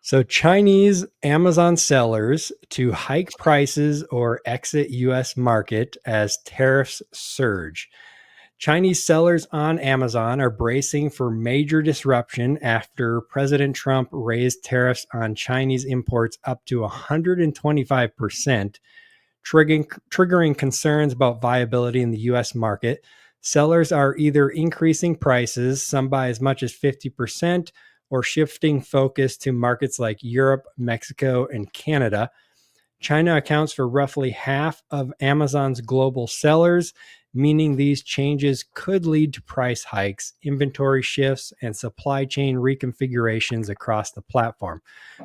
So, Chinese Amazon sellers to hike prices or exit US market as tariffs surge. Chinese sellers on Amazon are bracing for major disruption after President Trump raised tariffs on Chinese imports up to 125%, triggering concerns about viability in the US market. Sellers are either increasing prices, some by as much as 50%, or shifting focus to markets like Europe, Mexico, and Canada. China accounts for roughly half of Amazon's global sellers, meaning these changes could lead to price hikes, inventory shifts, and supply chain reconfigurations across the platform.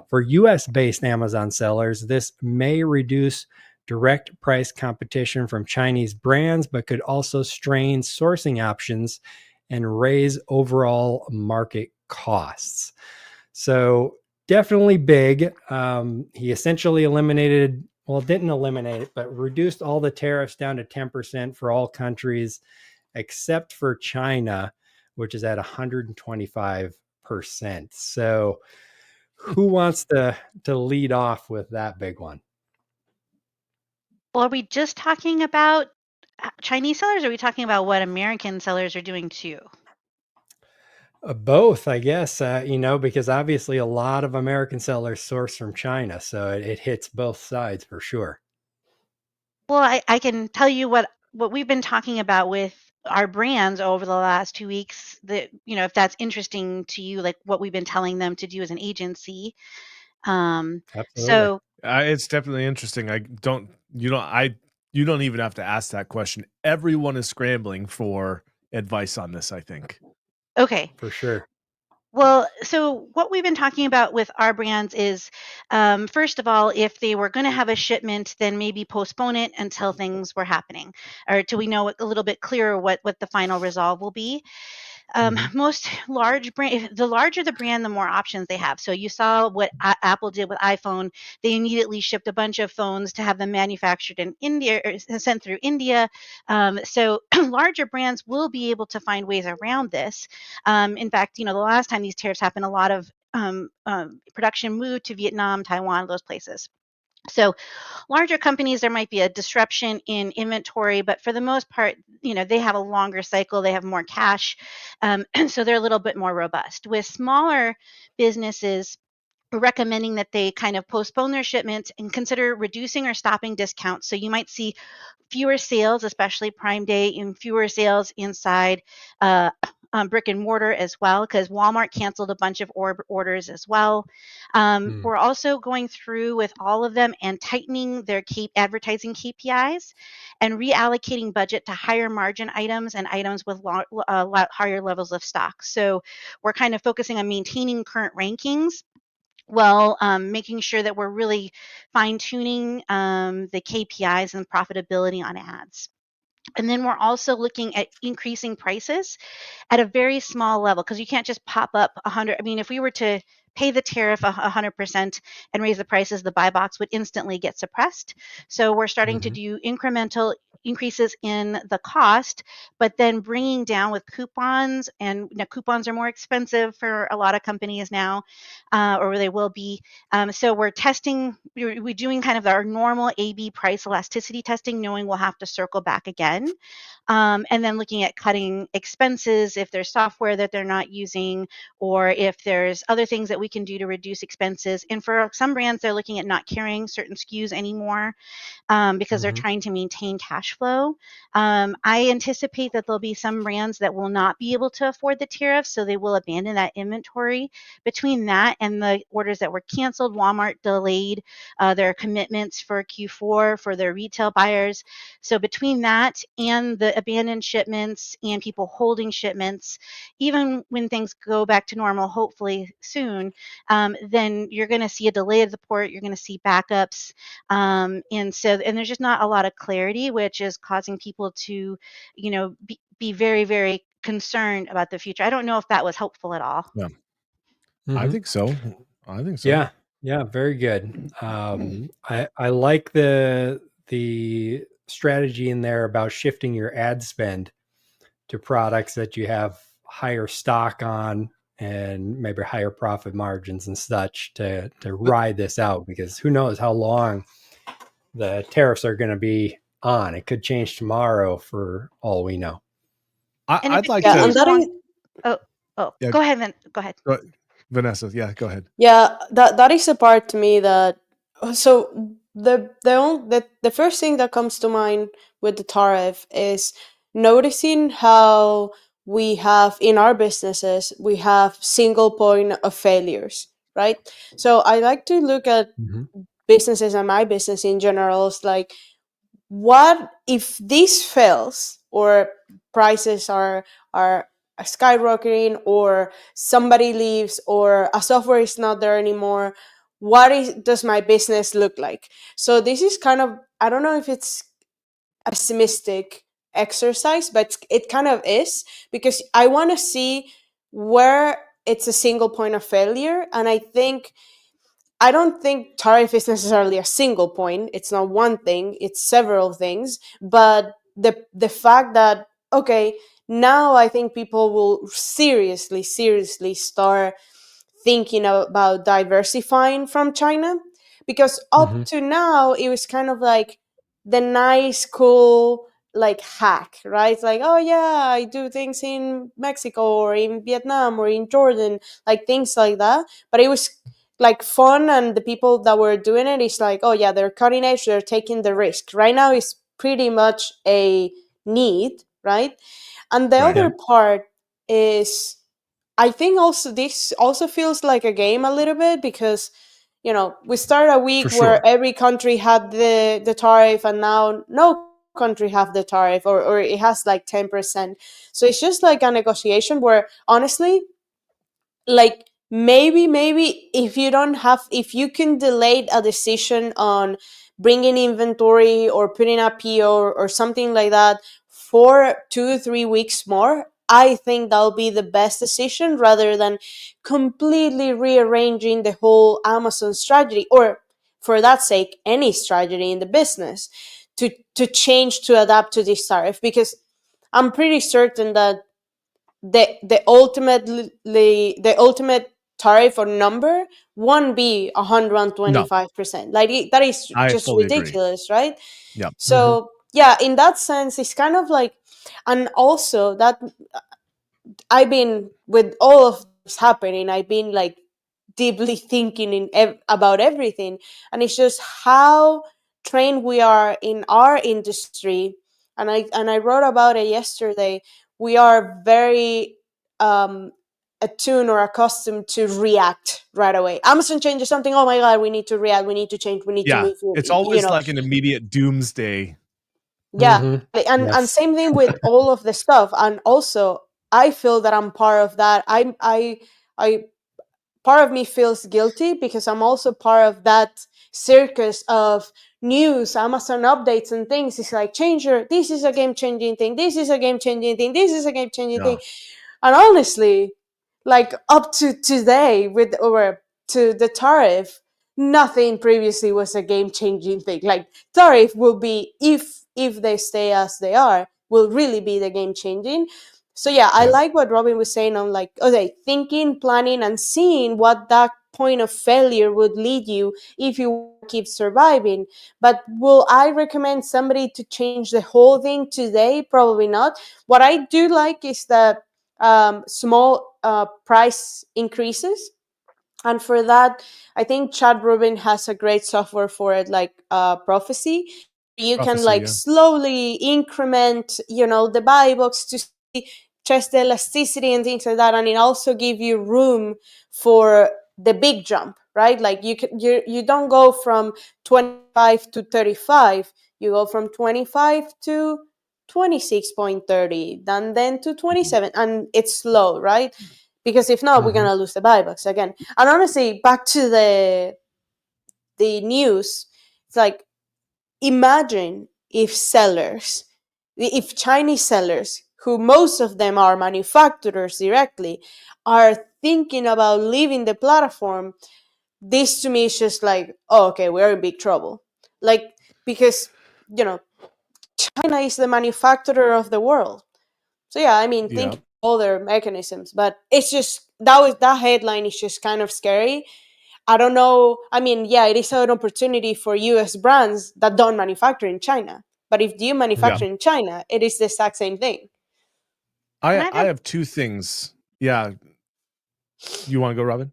For US based Amazon sellers, this may reduce direct price competition from Chinese brands, but could also strain sourcing options and raise overall market costs. So, definitely big. He essentially didn't eliminate it, but reduced all the tariffs down to 10% for all countries except for China, which is at 125%. So, who wants to lead off with that big one? Well, are we just talking about Chinese sellers, or are we talking about what American sellers are doing too? Both, I guess, because obviously a lot of American sellers source from China. So it hits both sides for sure. Well, I can tell you what we've been talking about with our brands over the last 2 weeks. That if that's interesting to you, like what we've been telling them to do as an agency. Um, Absolutely. so It's definitely interesting. You don't even have to ask that question. Everyone is scrambling for advice on this, I think. okay. For sure. Well, so what we've been talking about with our brands is, first of all, if they were going to have a shipment, then maybe postpone it until things were happening, or till we know a little bit clearer what the final resolve will be. Mhm. Most large brand, the larger the brand, the more options they have. So you saw what Apple did with iPhone. They immediately shipped a bunch of phones to have them manufactured in India or sent through India. So larger brands will be able to find ways around this. In fact, the last time these tariffs happened, a lot of production moved to Vietnam, Taiwan, those places. So larger companies, there might be a disruption in inventory, but for the most part, they have a longer cycle, they have more cash, so they're a little bit more robust. With smaller businesses, we're recommending that they kind of postpone their shipments and consider reducing or stopping discounts. So you might see fewer sales, especially Prime Day, and fewer sales inside brick and mortar as well, because Walmart canceled a bunch of orders as well. Mm. We're also going through with all of them and tightening their advertising KPIs and reallocating budget to higher margin items and items with higher levels of stock. So we're kind of focusing on maintaining current rankings, well, making sure that we're really fine tuning the KPIs and profitability on ads. And then we're also looking at increasing prices at a very small level, because you can't just pop up 100. I mean, if we were to pay the tariff 100% and raise the prices, the buy box would instantly get suppressed. So we're starting to Mhm. do incremental increases in the cost, but then bringing down with coupons. And coupons are more expensive for a lot of companies now, or they will be. So we're doing kind of our normal A/B price elasticity testing, knowing we'll have to circle back again. And then looking at cutting expenses if there's software that they're not using, or if there's other things that we can do to reduce expenses. And for some brands, they're looking at not carrying certain SKUs anymore, because they're Mhm. trying to maintain cash flow. I anticipate that there'll be some brands that will not be able to afford the tariffs, so they will abandon that inventory. Between that and the orders that were canceled, Walmart delayed their commitments for Q4 for their retail buyers. So between that and the abandoned shipments and people holding shipments, even when things go back to normal, hopefully soon, then you're going to see a delay of the port. You're going to see backups, and there's just not a lot of clarity, which is causing people to, be very, very concerned about the future. I don't know if that was helpful at all. Yeah. I Mhm. think so. I think so. Yeah. Yeah, very good. I like the strategy in there about shifting your ad spend to products that you have higher stock on and maybe higher profit margins and such to ride this out, because who knows how long the tariffs are going to be on. It could change tomorrow for all we know. And if I'd it like Yeah, to. and continues that along, is oh, oh, Yeah, go ahead, Go ahead. Vanessa. Yeah, go ahead. yeah, that is a part to me that so the first thing that comes to mind with the tariff is noticing how we have in our businesses we have single point of failures, right? So I like to look at Mm-hmm. businesses and my business in general is like, what if this fails, or prices are skyrocketing, or somebody leaves, or a software is not there anymore? What does my business look like? So this is kind of, I don't know if it's a pessimistic exercise, but it kind of is, because I want to see where it's a single point of failure. And I don't think tariff is necessarily a single point. It's not one thing, it's several things. But the fact that, okay, now I think people will seriously start thinking about diversifying from China, because Mm-hmm. up to now it was kind of like the nice, cool, like hack, right? It's like, oh yeah, I do things in Mexico or in Vietnam or in Jordan, like things like that. But it was like fun, and the people that were doing it is like, oh yeah, they're cutting edge, they're taking the risk. Right now it's pretty much a need, right? And the Right. other Yeah. part is, I think also this also feels like a game a little bit, because we started a For week sure. where every country had the tariff, and now no country have the tariff, or it has like 10%. So it's just like a negotiation where, honestly, like, maybe if you can delay a decision on bringing inventory or putting a PO, or something like that, for 2 or 3 weeks more, I think that'll be the best decision, rather than completely rearranging the whole Amazon strategy, or for that sake any strategy in the business, to change, to adapt to this tariff. Because I'm pretty certain that the ultimate tariff or number won't be No, 125%. Like, that is I just fully agree. ridiculous, right? Yep. Mm-hmm. So yeah, in that sense it's kind of like, and also that I've been, with all of this happening, I've been like deeply thinking about everything. And it's just how trained we are in our industry. And I wrote about it yesterday. We are very um attuned or accustomed to react right away. Amazon changes something, oh my god, we need to react, we need to change, we need to Yeah, move, it's always like an immediate doomsday. yeah. Mm-hmm. And Yes. same thing with all of the stuff. And also I feel that I'm part of that. I part of me feels guilty, because I'm also part of that circus of news, Amazon updates and things. It's like, changer, this is a game changing thing, this is a game changing thing, this is a game changing thing. Yeah. And honestly, like, up to today, with or to the tariff, nothing previously was a game changing thing. Like, tariff will be, if they stay as they are, will really be the game changing. So yeah, I Yeah. like what Robin was saying on, like, okay, thinking, planning, and seeing what that point of failure would lead you if you keep surviving. But will I recommend somebody to change the whole thing today? Probably not. What I do like is that small price increases. And for that, I think Chad Rubin has a great software for it, like Prophecy. You can Prophecy. like Yeah. slowly increment, the buy box to see, test the elasticity and things like that, and it also give you room for the big jump, right? Like, you don't go from 25 to 35, you go from 25 to 26.30, then to Mhm. 27, and it's slow, right? Because if not, we're Mm-hmm. gonna lose the buy box again. And honestly, back to the news, it's like, imagine if Chinese sellers, who most of them are manufacturers directly, are thinking about leaving the platform. This to me is just like, oh, okay, we're in big trouble. Like, because you know China is the manufacturer of the world. So yeah, I mean, Yeah. thinking other mechanisms. But it's just that headline is just kind of scary. I don't know. I mean, yeah, it is an opportunity for US brands that don't manufacture in China. But if you Yeah. manufacture in China, it is the exact same thing. And I have two things. Yeah. You want to go, Robin?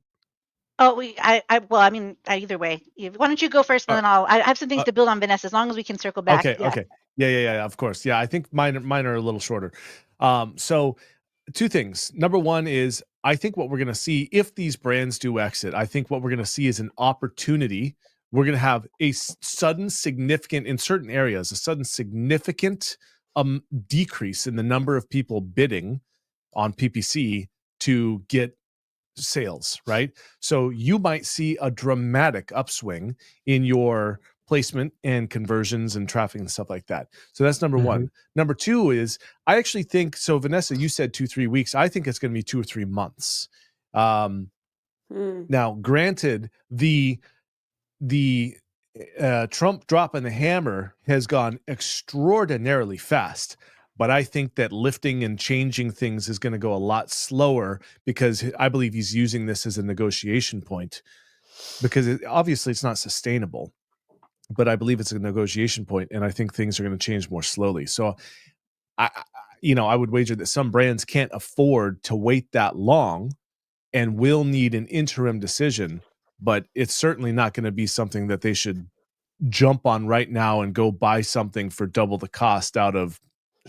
Oh, well, I mean, either way. Why don't you go first, and Uh, then I have some things uh, to build on Vanessa, as long as we can circle back. okay. Yeah. Okay. Yeah. Of course. Yeah. I think mine are a little shorter. So two things. Number one is I think what we're going to see if these brands do exit, I think what we're going to see is an opportunity. We're going to have a sudden significant in certain areas, a sudden significant decrease in the number of people bidding on PPC to get sales, right? So you might see a dramatic upswing in your placement and conversions and traffic and stuff like that. So that's number one. Number two is I actually think so. Vanessa, you said 2-3 weeks. I think it's going to be 2 or 3 months. Now, granted, the Trump dropping the hammer has gone extraordinarily fast, but I think that lifting and changing things is going to go a lot slower because I believe he's using this as a negotiation point because obviously it's not sustainable, but I believe it's a negotiation point, and I think things are going to change more slowly. So I would wager that some brands can't afford to wait that long and will need an interim decision, but it's certainly not going to be something that they should jump on right now and go buy something for double the cost out of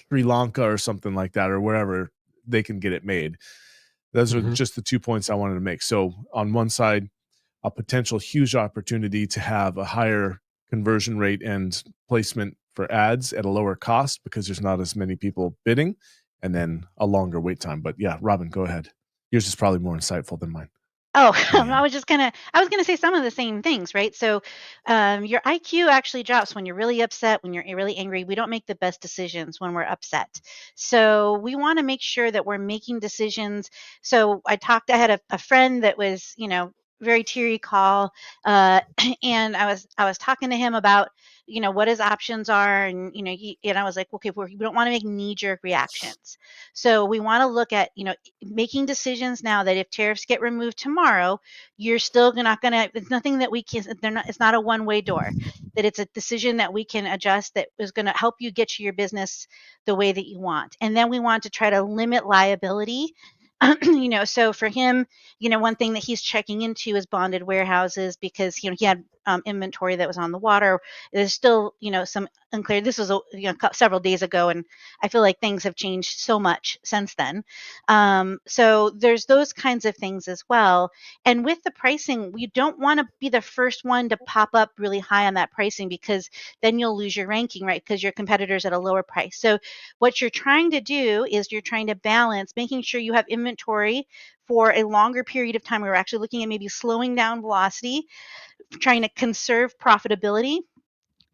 Sri Lanka or something like that, or wherever they can get it made. Those are just the 2 points I wanted to make. So on one side, a potential huge opportunity to have a higher conversion rate and placement for ads at a lower cost because there's not as many people bidding, and then a longer wait time. But yeah, Robin, go ahead. Yours is probably more insightful than mine. Oh, Anyhow. I was gonna say some of the same things, right? So, your IQ actually drops when you're really upset, when you're really angry. We don't make the best decisions when we're upset. So we want to make sure that we're making decisions. So I had a friend that was, very teary call, and I was talking to him about, what his options are, and and I was like, okay, we don't want to make knee jerk reactions. So we want to look at, making decisions now that if tariffs get removed tomorrow, you're still not going to, it's nothing that we can, it's not a one way door, that it's a decision that we can adjust that is going to help you get to your business the way that you want. And then we want to try to limit liability. So for him, one thing that he's checking into is bonded warehouses because, he had inventory that was on the water. There's still, some unclear. This was several days ago, and I feel like things have changed so much since then. So there's those kinds of things as well. And with the pricing, we don't want to be the first one to pop up really high on that pricing because then you'll lose your ranking, right? Because your competitor's at a lower price. So what you're trying to do is you're trying to balance making sure you have inventory for a longer period of time. We're actually looking at maybe slowing down velocity, trying to conserve profitability,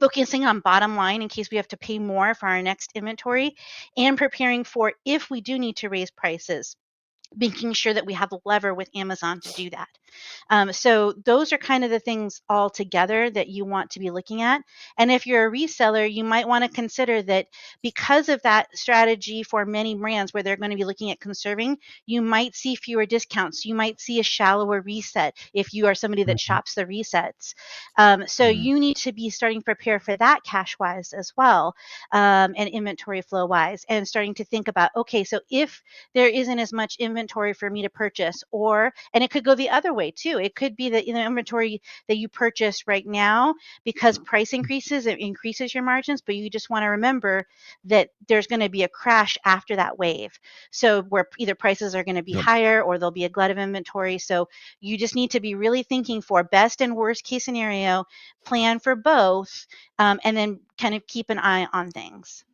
focusing on bottom line in case we have to pay more for our next inventory, and preparing for if we do need to raise prices, making sure that we have the lever with Amazon to do that. So those are kind of the things all together that you want to be looking at. And if you're a reseller, you might want to consider that because of that strategy for many brands where they're going to be looking at conserving, you might see fewer discounts. You might see a shallower reset if you are somebody that shops the resets. So you need to be starting to prepare for that cash wise as well, and inventory flow wise, and starting to think about, okay, so if there isn't as much inventory for me to purchase, and it could go the other way too. It could be that inventory that you purchase right now, because price increases, it increases your margins, but you just want to remember that there's going to be a crash after that wave. So where either prices are going to be higher or there'll be a glut of inventory. So you just need to be really thinking for best and worst case scenario, plan for both, and then kind of keep an eye on things.